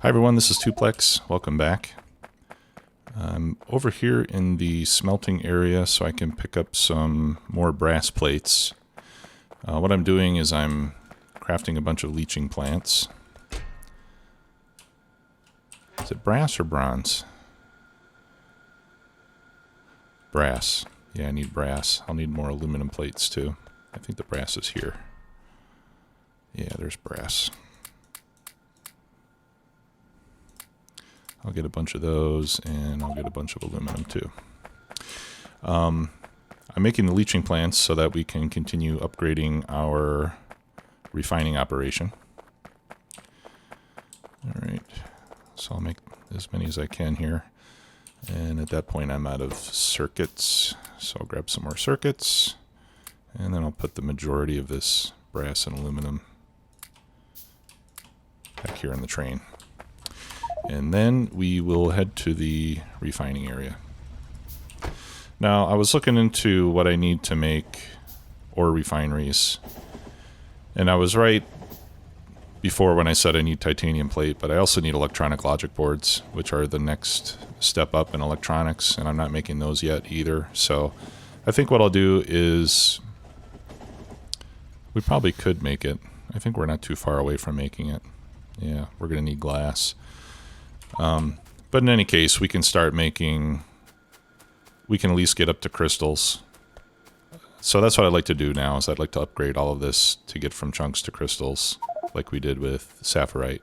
Hi everyone, this is Tuplex. Welcome back. I'm over here in the smelting area so I can pick up some more brass plates. What I'm doing is I'm crafting a bunch of leaching plants. Is it brass or bronze? Brass. Yeah, I need brass. I'll need more aluminum plates too. I think the brass is here. Yeah, there's brass. I'll get a bunch of those, and I'll get a bunch of aluminum too. I'm making the leaching plants so that we can continue upgrading our refining operation. Alright, so I'll make as many as I can here. And at that point I'm out of circuits, so I'll grab some more circuits, and then I'll put the majority of this brass and aluminum back here in the train. And then we will head to the refining area. Now, I was looking into what I need to make ore refineries, and I was right before when I said I need titanium plate, but I also need electronic logic boards, which are the next step up in electronics, and I'm not making those yet either. So I think what I'll do is, we probably could make it. I think we're not too far away from making it. Yeah, we're going to need glass. But in any case, we can start making, we can at least get up to crystals. So that's what I'd like to do now, is I'd like to upgrade all of this to get from chunks to crystals, like we did with sapphirite.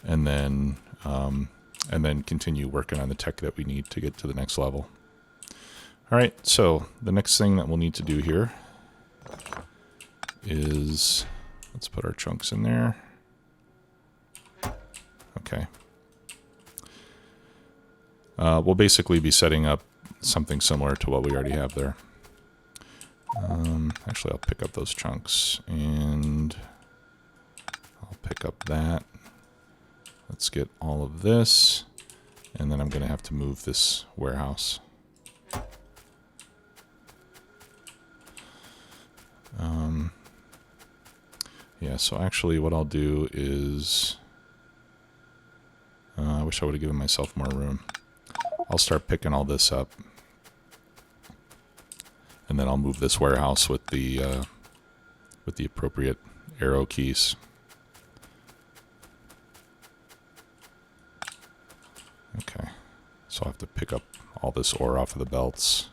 And then continue working on the tech that we need to get to the next level. Alright, so the next thing that we'll need to do here is, let's put our chunks in there. Okay. We'll basically be setting up something similar to what we already have there. Actually, I'll pick up those chunks, and I'll pick up that. Let's get all of this, and then I'm going to have to move this warehouse. Yeah, so actually what I'll do is, I wish I would have given myself more room. I'll start picking all this up, and then I'll move this warehouse with the appropriate arrow keys. Okay, so I'll have to pick up all this ore off of the belts.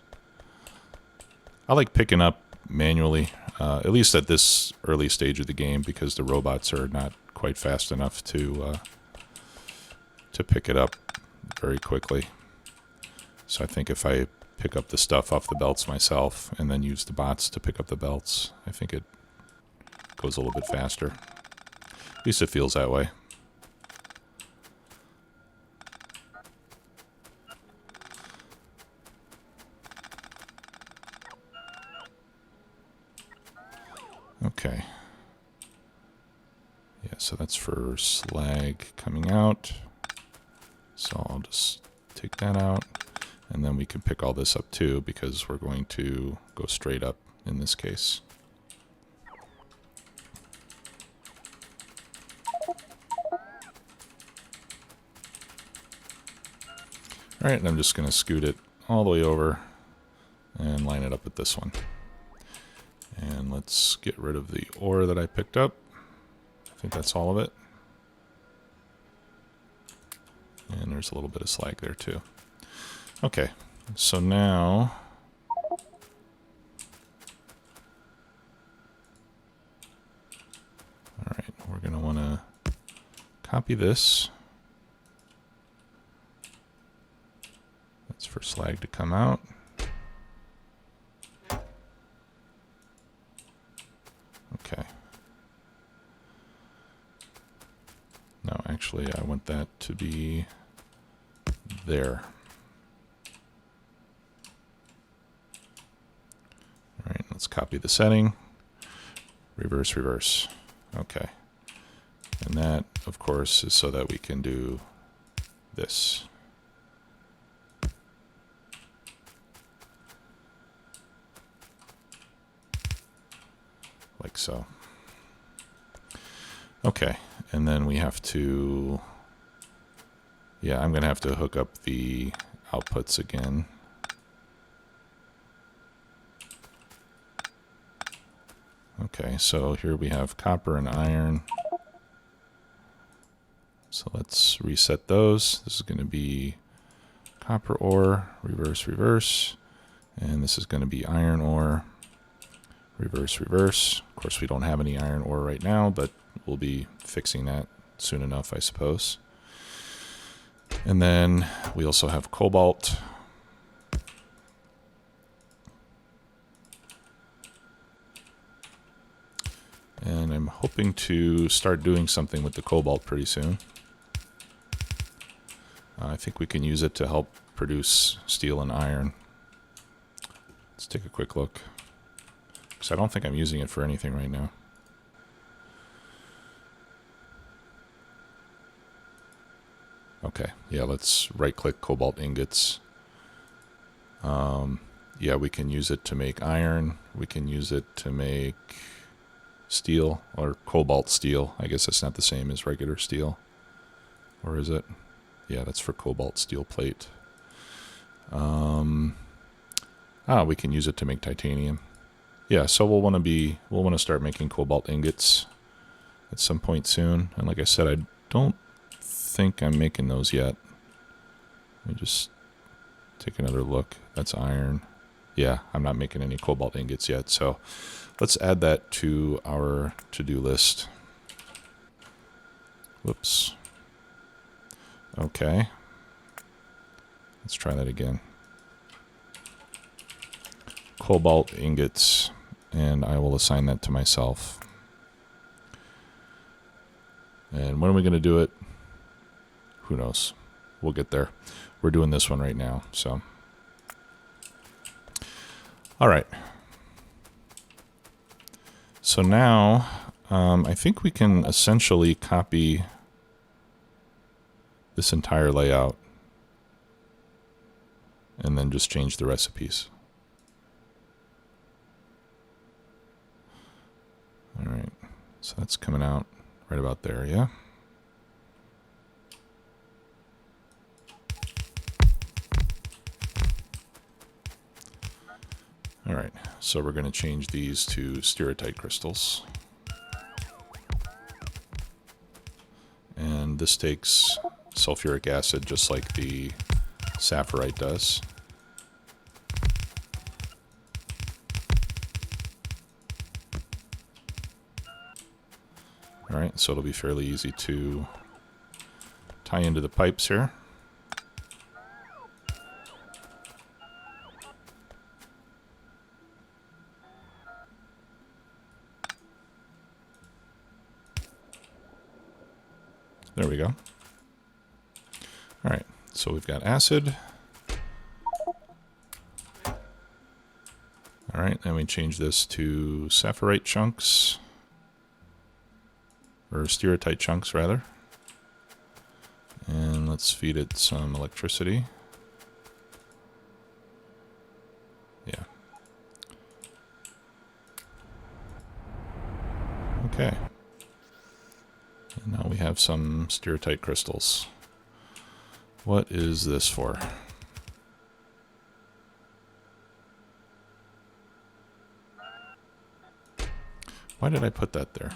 I like picking up manually, at least at this early stage of the game, because the robots are not quite fast enough to pick it up very quickly. So I think if I pick up the stuff off the belts myself and then use the bots to pick up the belts, I think it goes a little bit faster. At least it feels that way. Okay. Yeah, so that's for slag coming out. So I'll just take that out. And then we can pick all this up too, because we're going to go straight up in this case. Alright, and I'm just going to scoot it all the way over and line it up with this one. And let's get rid of the ore that I picked up. I think that's all of it. And there's a little bit of slag there too. Okay, so now alright, we're going to want to copy this. That's for slag to come out. Okay. No, actually, I want that to be there. Alright, let's copy the setting. Reverse, reverse. Okay. And that, of course, is so that we can do this. Like so. Okay, and then we have to Yeah, I'm going to have to hook up the outputs again. Okay, so here we have copper and iron. So let's reset those. This is going to be copper ore, reverse, reverse. And this is going to be iron ore, reverse, reverse. Of course, we don't have any iron ore right now, but we'll be fixing that soon enough, I suppose. And then we also have cobalt. And I'm hoping to start doing something with the cobalt pretty soon. I think we can use it to help produce steel and iron. Let's take a quick look, because I don't think I'm using it for anything right now. Okay, yeah, let's right-click cobalt ingots. Yeah, we can use it to make iron. We can use it to make steel, or cobalt steel. I guess that's not the same as regular steel. Or is it? Yeah, that's for cobalt steel plate. We can use it to make titanium. Yeah, so we'll want to start making cobalt ingots at some point soon. And like I said, I don't think I'm making those yet. Let me just take another look. That's iron. Yeah, I'm not making any cobalt ingots yet. So let's add that to our to-do list. Whoops. Okay. Let's try that again. Cobalt ingots, and I will assign that to myself. And when are we going to do it? Who knows? We'll get there. We're doing this one right now, so. All right. So now, I think we can essentially copy this entire layout and then just change the recipes. All right, so that's coming out right about there, yeah? All right, so we're going to change these to stereotype crystals. And this takes sulfuric acid just like the sapphirite does. All right, so it'll be fairly easy to tie into the pipes here. There we go. All right, so we've got acid. All right, then we change this to sapphirite chunks, or stereotype chunks rather. And let's feed it some electricity. Yeah. Okay. And now we have some stereotype crystals. What is this for? Why did I put that there?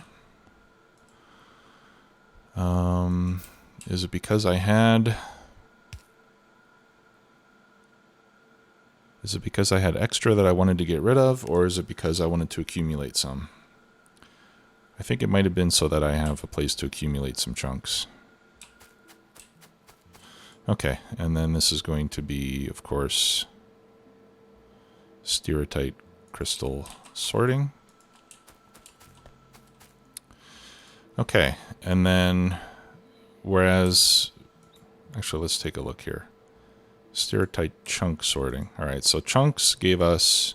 Is it because I had... Is it because I had extra that I wanted to get rid of, or is it because I wanted to accumulate some? I think it might have been so that I have a place to accumulate some chunks. Okay, and then this is going to be, of course, stereotype crystal sorting. Okay, and then whereas, actually let's take a look here. Stereotype chunk sorting. All right, so chunks gave us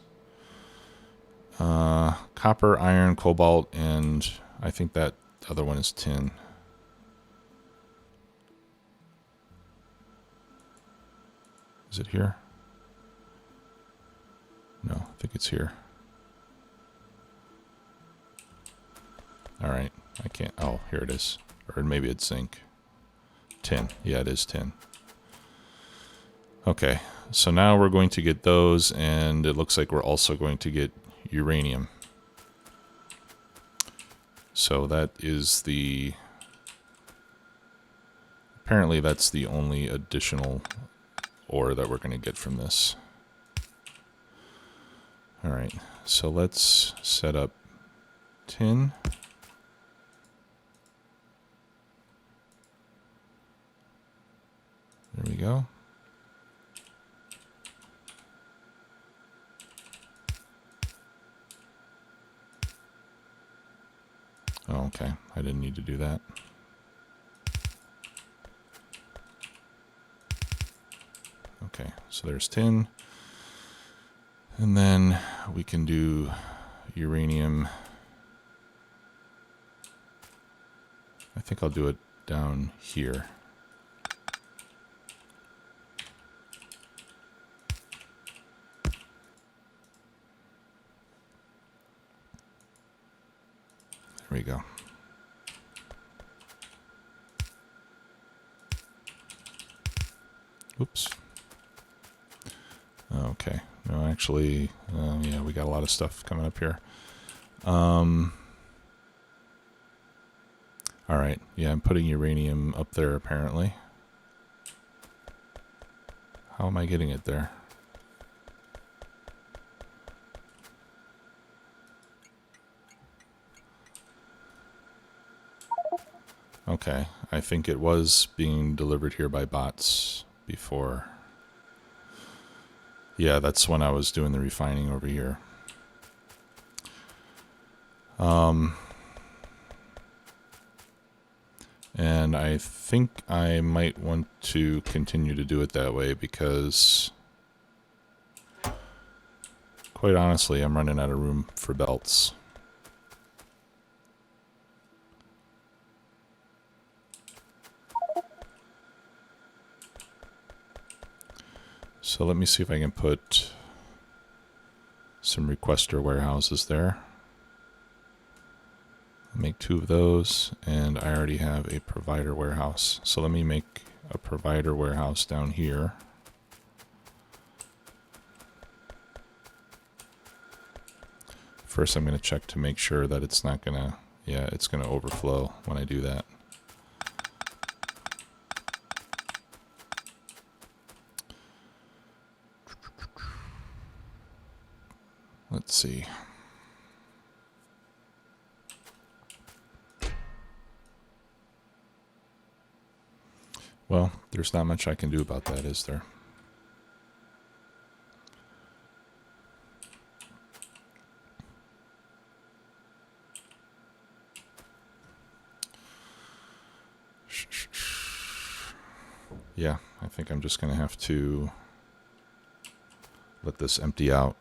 copper, iron, cobalt, and I think that other one is tin. Is it here? No, I think it's here. All right, I can't, oh, here it is. Or maybe it's zinc. tin. Yeah, it is tin. Okay, so now we're going to get those, and it looks like we're also going to get uranium. So that is the... Apparently that's the only additional ore that we're going to get from this. Alright, so let's set up tin. There we go. Oh, okay. I didn't need to do that. Okay, so there's tin. And then we can do uranium. I think I'll do it down here. There we go. Oops. Okay. No, actually, yeah, we got a lot of stuff coming up here. All right. Yeah, I'm putting uranium up there apparently. How am I getting it there? Okay, I think it was being delivered here by bots before. Yeah, that's when I was doing the refining over here. And I think I might want to continue to do it that way because, quite honestly, I'm running out of room for belts. So let me see if I can put some requester warehouses there. Make 2 of those, and I already have a provider warehouse. So let me make a provider warehouse down here. First I'm going to check to make sure that it's not going to, yeah, it's going to overflow when I do that. Let's see. Well, there's not much I can do about that, is there? Yeah, I think I'm just going to have to let this empty out.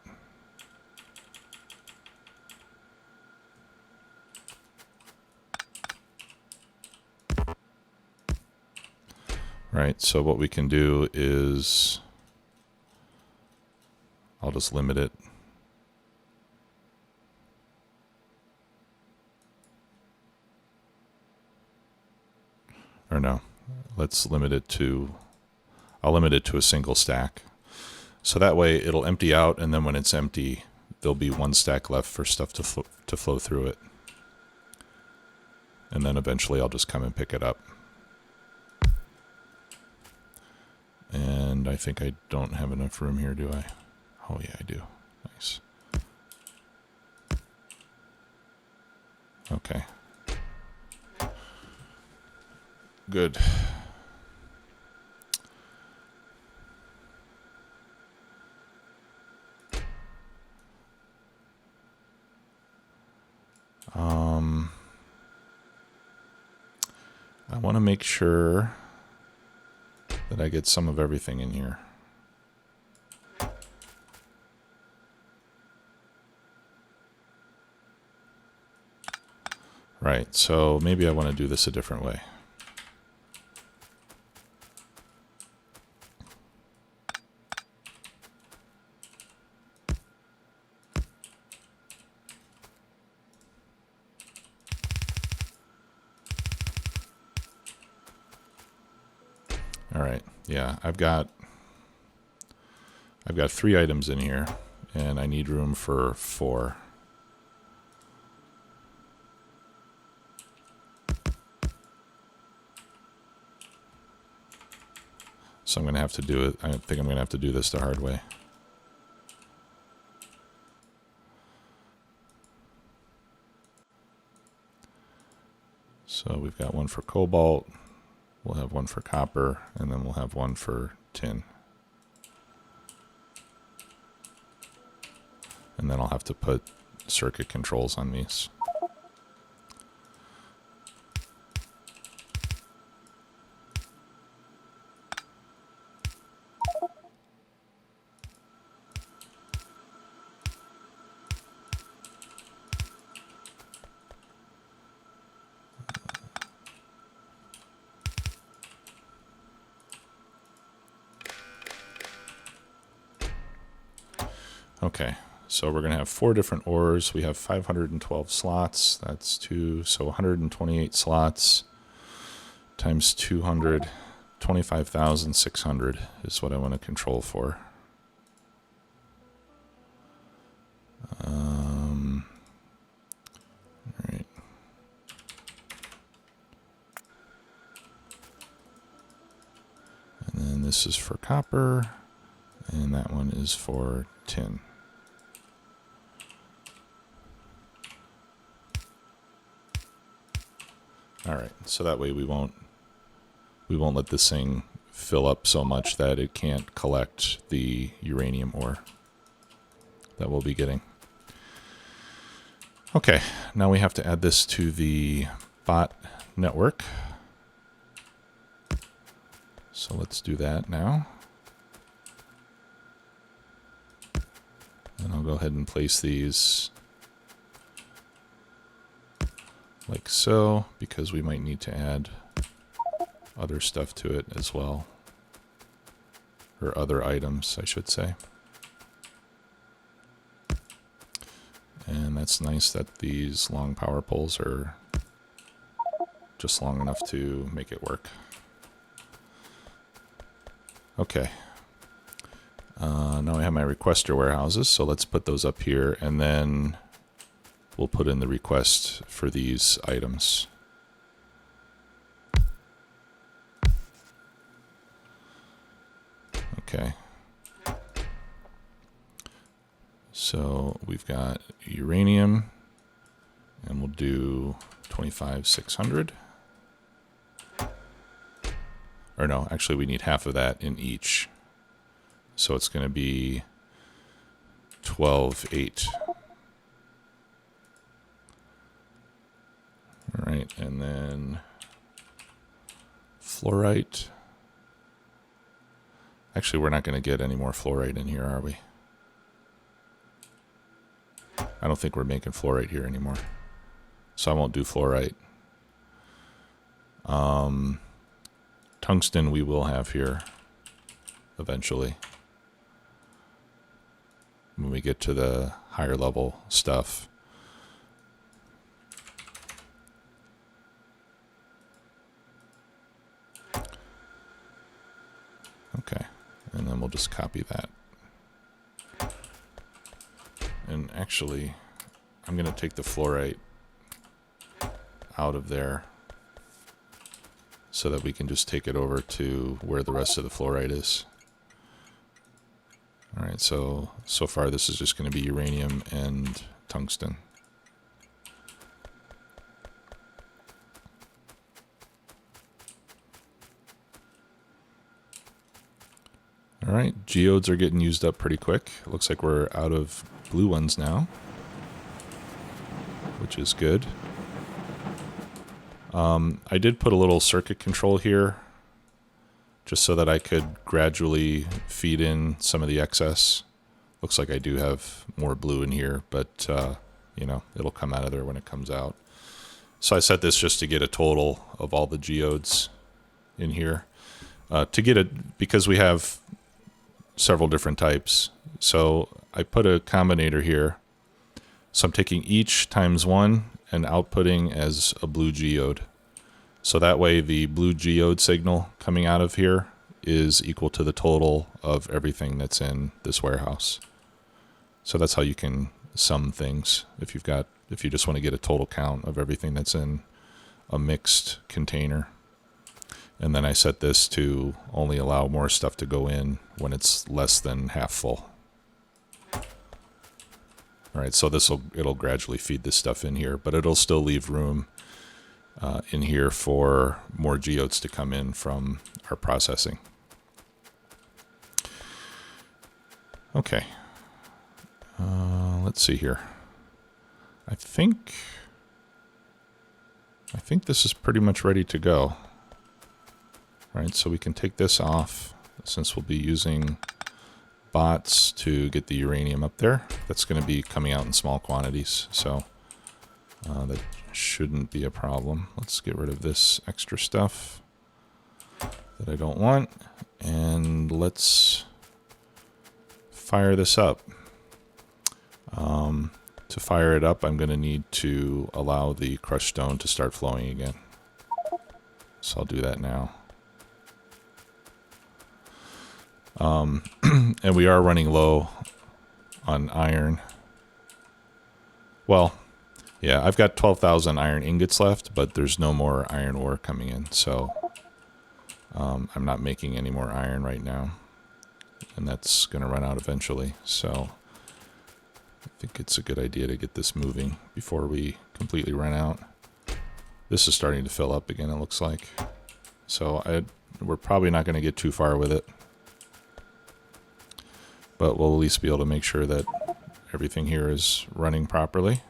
Right, so what we can do is I'll just limit it. Or no, let's limit it to, I'll limit it to a single stack. So that way it'll empty out, and then when it's empty, there'll be 1 stack left for stuff to flow through it. And then eventually I'll just come and pick it up. And I think I don't have enough room here, do I? Oh yeah, I do. Nice. Okay. Good. I want to make sure that I get some of everything in here. Right, so maybe I want to do this a different way. All right. Yeah, I've got 3 items in here, and I need room for 4. So I'm going to have to do it. I think I'm going to have to do this the hard way. So we've got one for cobalt, we'll have one for copper, and then we'll have one for tin. And then I'll have to put circuit controls on these. Okay, so we're going to have 4 different ores. We have 512 slots. That's 2, so 128 slots times 200, 25,600 is what I want to control for. All right. And then this is for copper, and that one is for tin. All right, so that way we won't let this thing fill up so much that it can't collect the uranium ore that we'll be getting. Okay, now we have to add this to the bot network. So let's do that now. And I'll go ahead and place these like so, because we might need to add other stuff to it as well. Or other items, I should say. And that's nice that these long power poles are just long enough to make it work. Okay. Now I have my requester warehouses, so let's put those up here, and then we'll put in the request for these items. Okay. So we've got uranium, and we'll do 25,600. Or no, actually we need half of that in each. So it's going to be 12,800. All right, and then fluorite. Actually, we're not going to get any more fluorite in here, are we? I don't think we're making fluorite here anymore. So I won't do fluorite. Tungsten we will have here eventually, when we get to the higher level stuff. Okay, and then we'll just copy that. And actually, I'm going to take the fluorite out of there so that we can just take it over to where the rest of the fluorite is. All right, so far this is just going to be uranium and tungsten. All right, geodes are getting used up pretty quick. It looks like we're out of blue ones now, which is good. I did put a little circuit control here just so that I could gradually feed in some of the excess. Looks like I do have more blue in here, but you know, it'll come out of there when it comes out. So I set this just to get a total of all the geodes in here. To get it, because we have several different types. So I put a combinator here. So I'm taking each times 1 and outputting as a blue geode. So that way the blue geode signal coming out of here is equal to the total of everything that's in this warehouse. So that's how you can sum things if you just want to get a total count of everything that's in a mixed container. And then I set this to only allow more stuff to go in when it's less than half full. All right, so it'll gradually feed this stuff in here, but it'll still leave room in here for more geodes to come in from our processing. Okay. Let's see here. I think this is pretty much ready to go. All right, so we can take this off since we'll be using bots to get the uranium up there. That's going to be coming out in small quantities, so that shouldn't be a problem. Let's get rid of this extra stuff that I don't want, and let's fire this up. To fire it up, I'm going to need to allow the crushed stone to start flowing again. So I'll do that now. And we are running low on iron. Well, yeah, I've got 12,000 iron ingots left, but there's no more iron ore coming in, so I'm not making any more iron right now. And that's going to run out eventually, so I think it's a good idea to get this moving before we completely run out. This is starting to fill up again, it looks like. So we're probably not going to get too far with it. But we'll at least be able to make sure that everything here is running properly.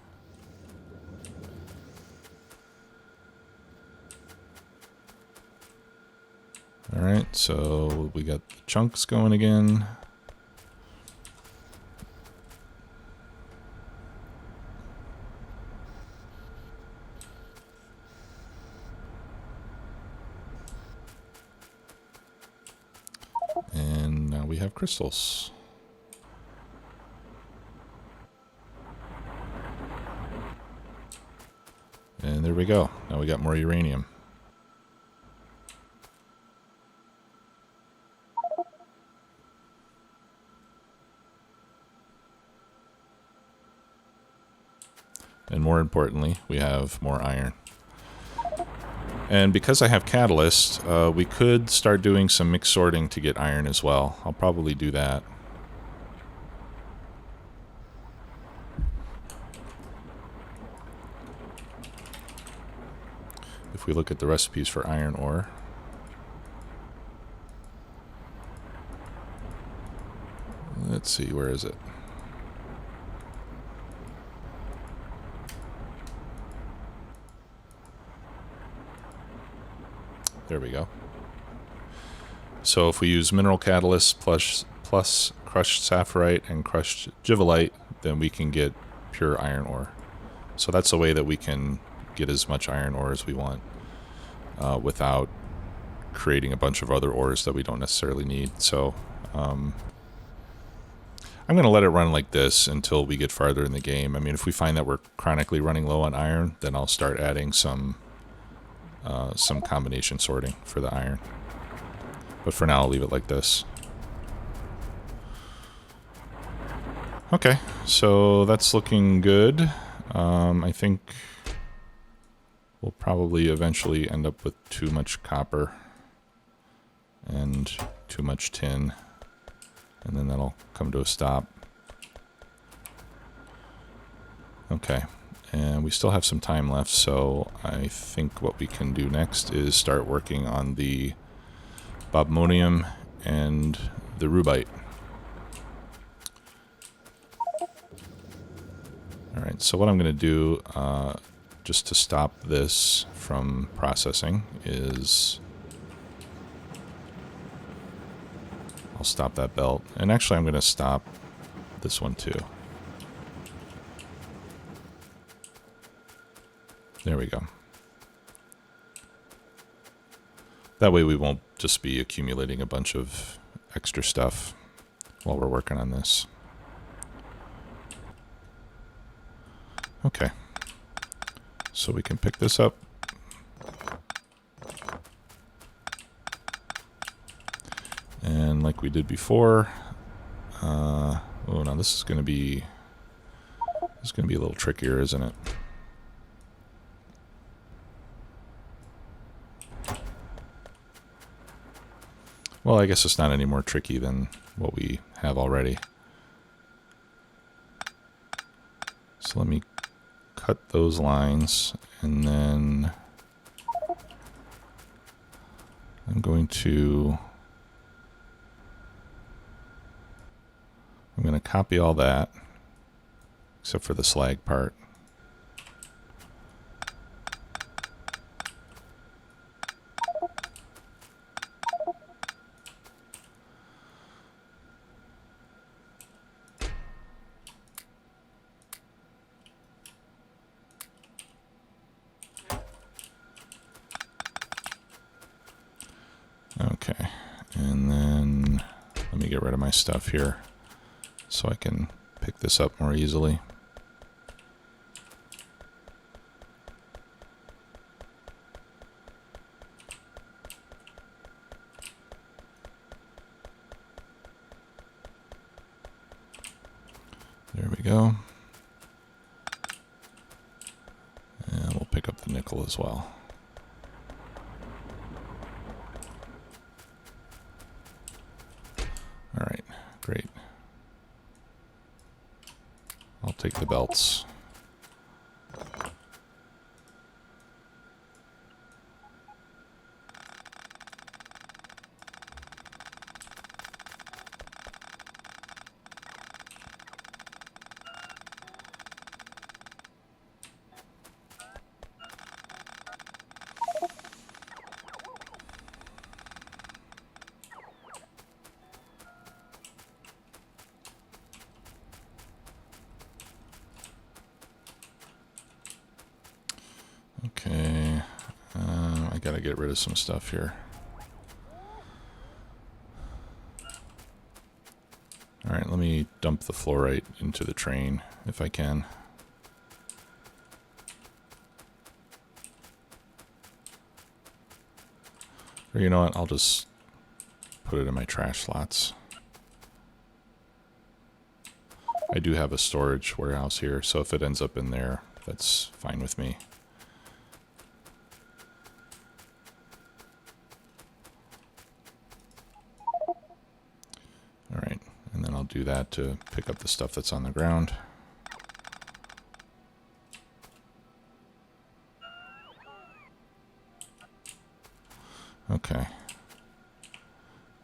Alright, so we got the chunks going again. And now we have crystals. And there we go. Now we got more uranium. And more importantly, we have more iron. And because I have catalyst, we could start doing some mixed sorting to get iron as well. I'll probably do that. If we look at the recipes for iron ore. Let's see, where is it? There we go. So if we use mineral catalyst plus crushed sapphirite and crushed givelite, then we can get pure iron ore. So that's a way that we can get as much iron ore as we want without creating a bunch of other ores that we don't necessarily need. So I'm going to let it run like this until we get farther in the game. I mean, if we find that we're chronically running low on iron, then I'll start adding some combination sorting for the iron. But for now, I'll leave it like this. Okay, so that's looking good. I think we'll probably eventually end up with too much copper and too much tin, and then that'll come to a stop. Okay. And we still have some time left, so I think what we can do next is start working on the bobmonium and the rubite. Alright, so what I'm going to do, just to stop this from processing, is I'll stop that belt. And actually I'm going to stop this one too. There we go. That way we won't just be accumulating a bunch of extra stuff while we're working on this. Okay. So we can pick this up. then, like we did before, oh, now this is going to be a little trickier, isn't it? Well, I guess it's not any more tricky than what we have already. So let me cut those lines, and then I'm going to copy all that, except for the slag part. Okay, and then let me get rid of my stuff here so I can pick this up more easily. There we go. And we'll pick up the nickel as well. All right, great. I'll take the belts. Okay, I gotta get rid of some stuff here. All right, let me dump the fluorite into the train if I can. Or you know what, I'll just put it in my trash slots. I do have a storage warehouse here, so if it ends up in there, that's fine with me. All right, and then I'll do that to pick up the stuff that's on the ground. Okay.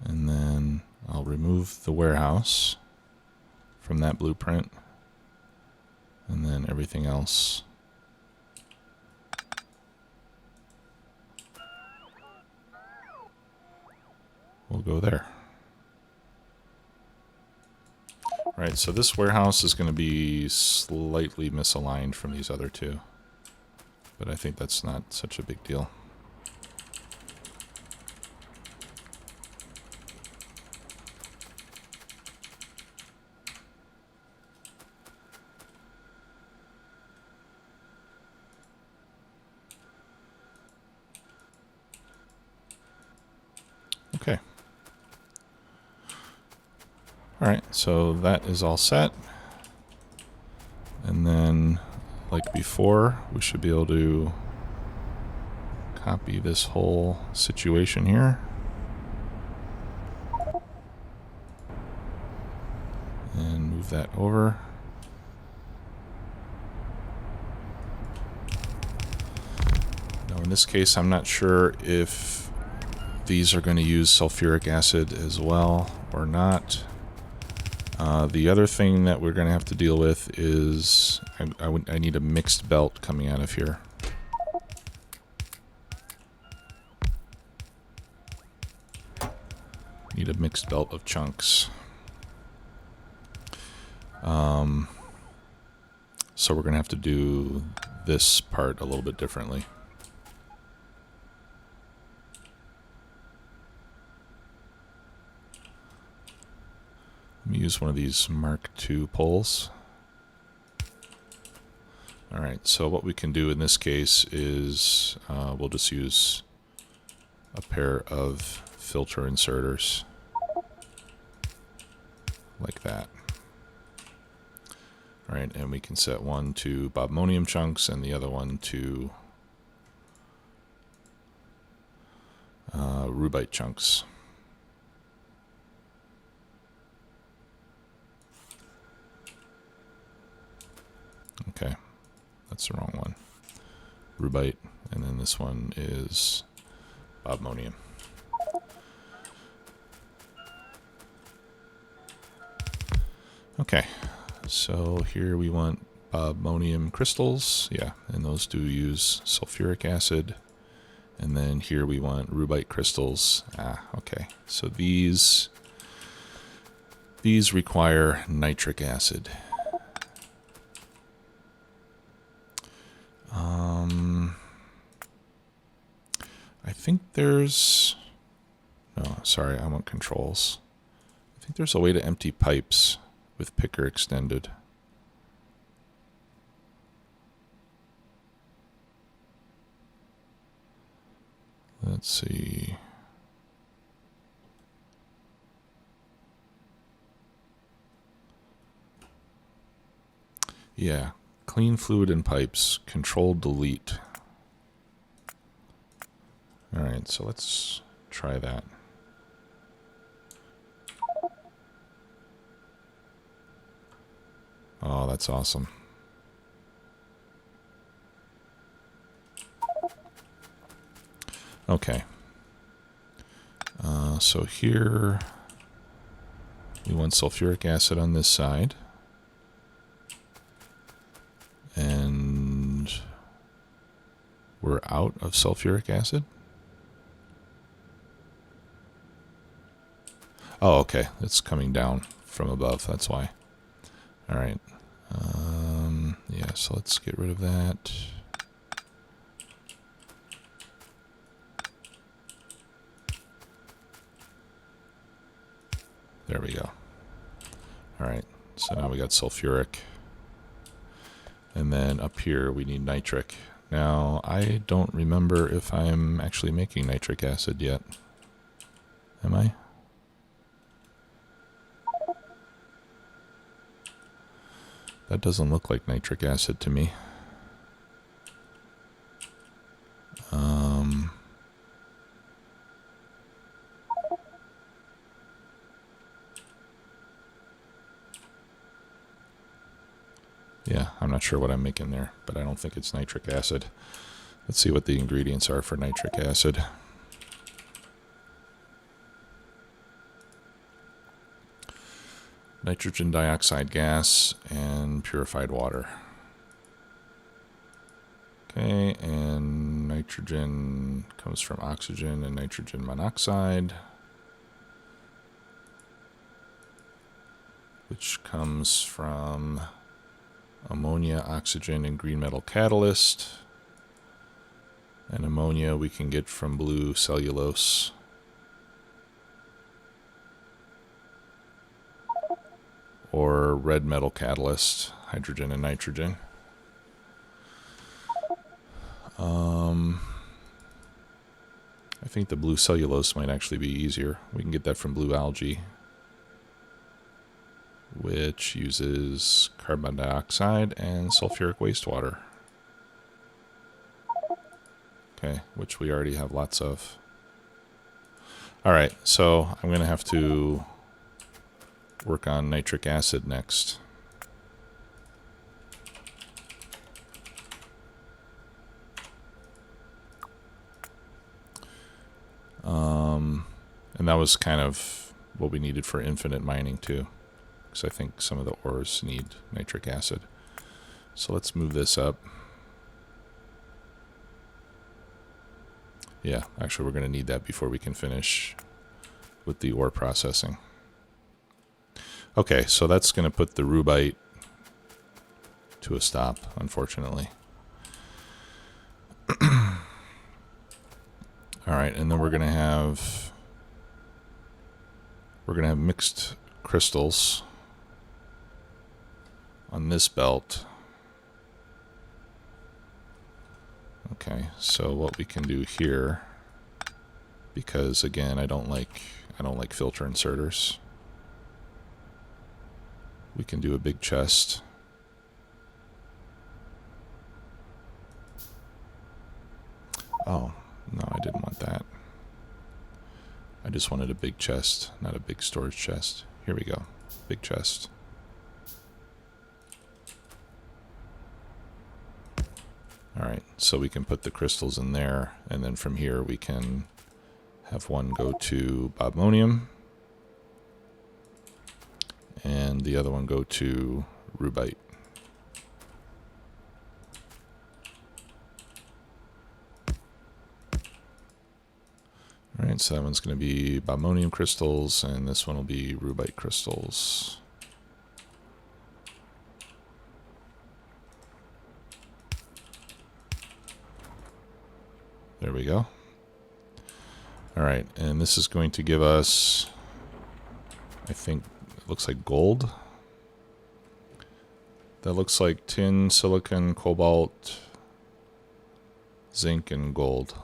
And then I'll remove the warehouse from that blueprint, and then everything else will go there. All right, so this warehouse is going to be slightly misaligned from these other two, but I think that's not such a big deal. Okay. All right, so that is all set. And then, like before, we should be able to copy this whole situation here. And move that over. Now in this case, I'm not sure if these are going to use sulfuric acid as well or not. The other thing that we're going to have to deal with is I need a mixed belt coming out of here. Need a mixed belt of chunks. So we're going to have to do this part a little bit differently. Let me use one of these Mark II poles. Alright, so what we can do in this case is we'll just use a pair of filter inserters. like that. All right, and we can set one to bobmonium chunks and the other one to rubite chunks. Okay, that's the wrong one. Rubite, and then this one is bobmonium. Okay, so here we want bobmonium crystals, yeah, and those do use sulfuric acid. And then here we want rubite crystals. Okay, so these require nitric acid. I think there's, no, sorry, I want controls. I think there's a way to empty pipes with picker extended. Let's see. Yeah, clean fluid in pipes, control delete. All right, so let's try that. Oh, that's awesome. Okay. So here we want sulfuric acid on this side. And we're out of sulfuric acid. Oh, okay. It's coming down from above. That's why. All right. Yeah, so let's get rid of that. There we go. All right. So now we got sulfuric. And then up here we need nitric. Now, I don't remember if I'm actually making nitric acid yet. Am I? That doesn't look like nitric acid to me. Yeah, I'm not sure what I'm making there, but I don't think it's nitric acid. Let's see what the ingredients are for nitric acid. Nitrogen dioxide gas and purified water. Okay, and nitrogen comes from oxygen and nitrogen monoxide, which comes from ammonia, oxygen, and green metal catalyst. And ammonia we can get from blue cellulose. Or red metal catalyst, hydrogen and nitrogen. I think the blue cellulose might actually be easier. We can get that from blue algae, which uses carbon dioxide and sulfuric wastewater. Okay, which we already have lots of. All right, so I'm going to have to work on nitric acid next. And that was kind of what we needed for infinite mining too, because I think some of the ores need nitric acid. So let's move this up. Yeah, actually we're going to need that before we can finish with the ore processing. Okay, so that's going to put the rubite to a stop, unfortunately. All right, and then we're going to have mixed crystals on this belt. Okay, so what we can do here, because again, I don't like filter inserters. we can do a big chest. Oh, no, I didn't want that. I just wanted a big chest, not a big storage chest. Here we go. Big chest. Alright, so we can put the crystals in there, and then from here we can have one go to bobmonium, and the other one go to rubite. Alright, so that one's going to be bobmonium crystals, and this one will be rubite crystals. There we go. Alright, and this is going to give us, I think, it looks like gold. That looks like tin, silicon, cobalt, zinc, and gold.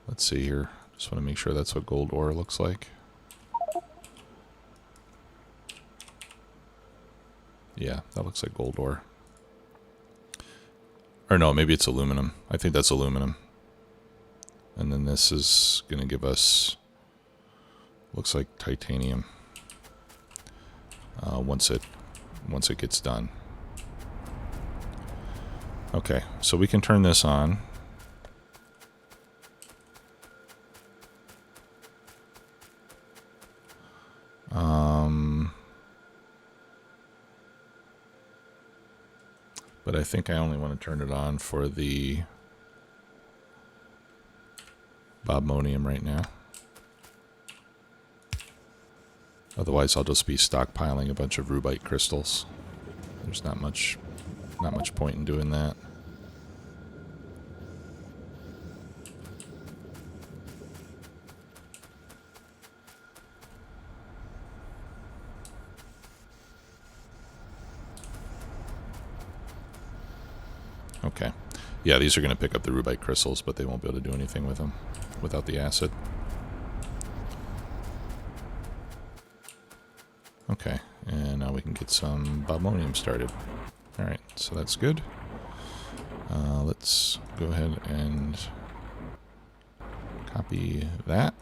Let's see here. Just want to make sure that's what gold ore looks like. Yeah, that looks like gold ore. Or no, maybe it's aluminum. I think that's aluminum. And then this is going to give us, looks like titanium. Once it gets done. Okay, so we can turn this on. But I think I only want to turn it on for the bobmonium right now. Otherwise, I'll just be stockpiling a bunch of rubite crystals. There's not much point in doing that. Okay. Yeah, these are going to pick up the rubite crystals, but they won't be able to do anything with them without the acid. Okay, and now we can get some bobmonium started. Alright, so that's good. Let's go ahead and copy that.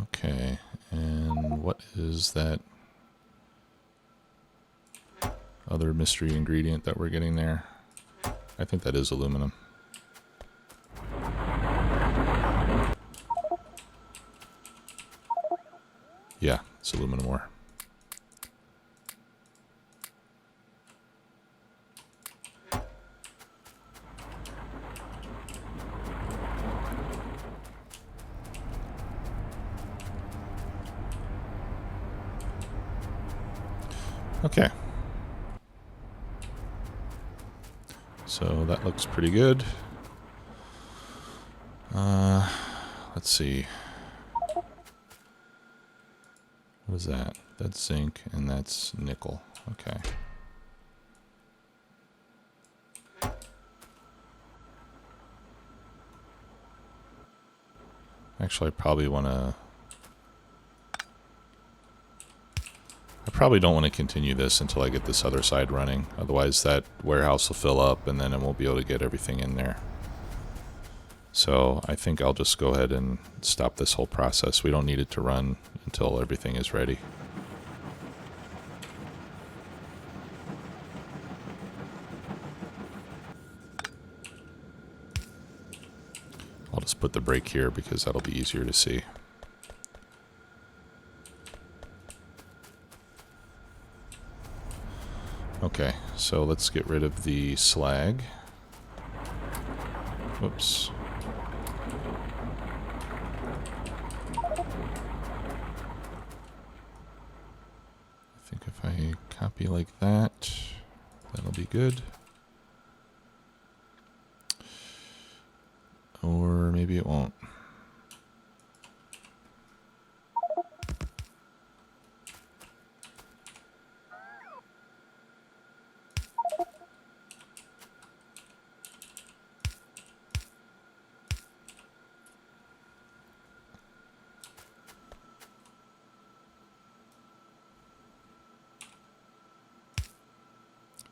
Okay, and what is that other mystery ingredient that we're getting there? I think that is aluminum. Yeah, it's aluminum ore. Okay. So that looks pretty good. Let's see. What is that? That's zinc and that's nickel. Okay. Actually, I probably don't want to continue this until I get this other side running. Otherwise, that warehouse will fill up and then I won't be able to get everything in there. So I think I'll just go ahead and stop this whole process. We don't need it to run until everything is ready. I'll just put the brake here because that'll be easier to see. Okay, so let's get rid of the slag. Whoops. I think if I copy like that, that'll be good. Or maybe it won't.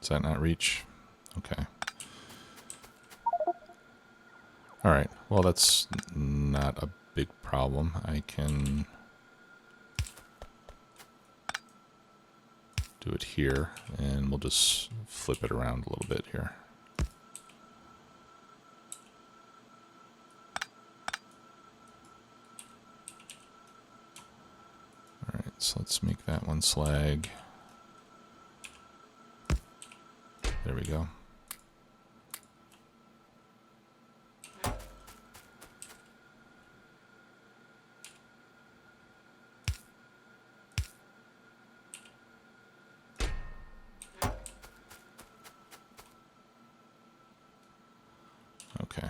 Does that not reach? Okay. All right. Well, that's not a big problem. I can do it here, and we'll just flip it around a little bit here. All right, so let's make that one slag. There we go. Okay.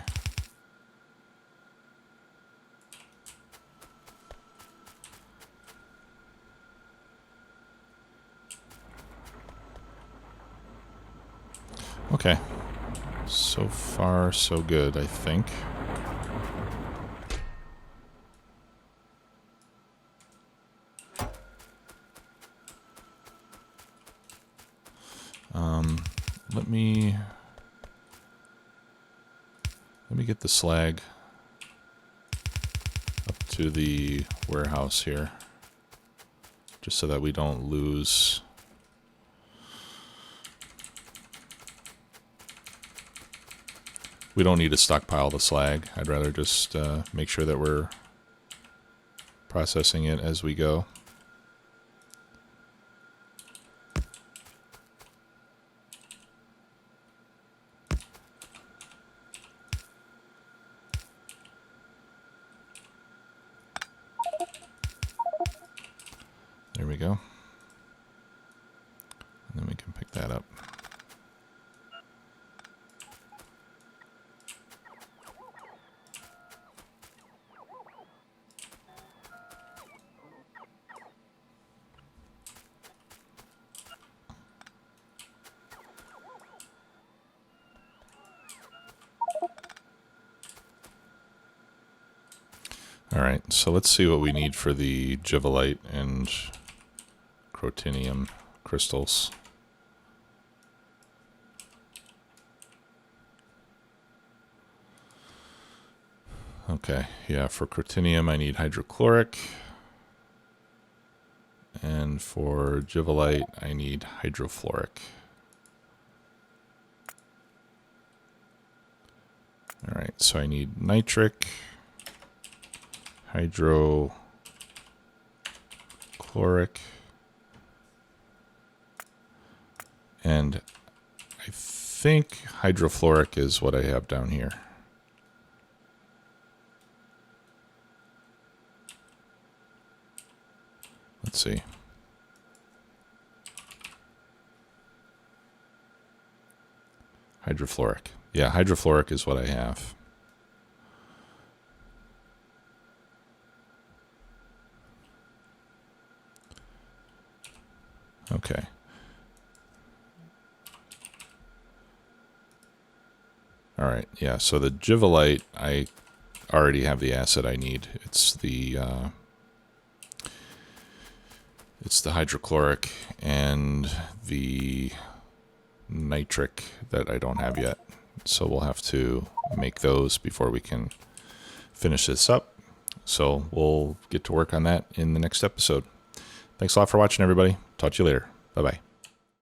Okay. So far, so good, I think. Let me get the slag up to the warehouse here, just so that we don't lose. We don't need to stockpile the slag. I'd rather just make sure that we're processing it as we go. There we go. And then we can pick that up. All right, so let's see what we need for the Givelite and Crotinium crystals. Okay, yeah, for Crotinium I need hydrochloric. And for Givelite I need hydrofluoric. All right, so I need nitric, hydrochloric, and I think hydrofluoric is what I have down here. Let's see. Hydrofluoric. Yeah, hydrofluoric is what I have. Okay. All right. Yeah, so the Givelite, I already have the acid I need. It's the hydrochloric and the nitric that I don't have yet. So we'll have to make those before we can finish this up. So we'll get to work on that in the next episode. Thanks a lot for watching, everybody. Talk to you later. Bye-bye.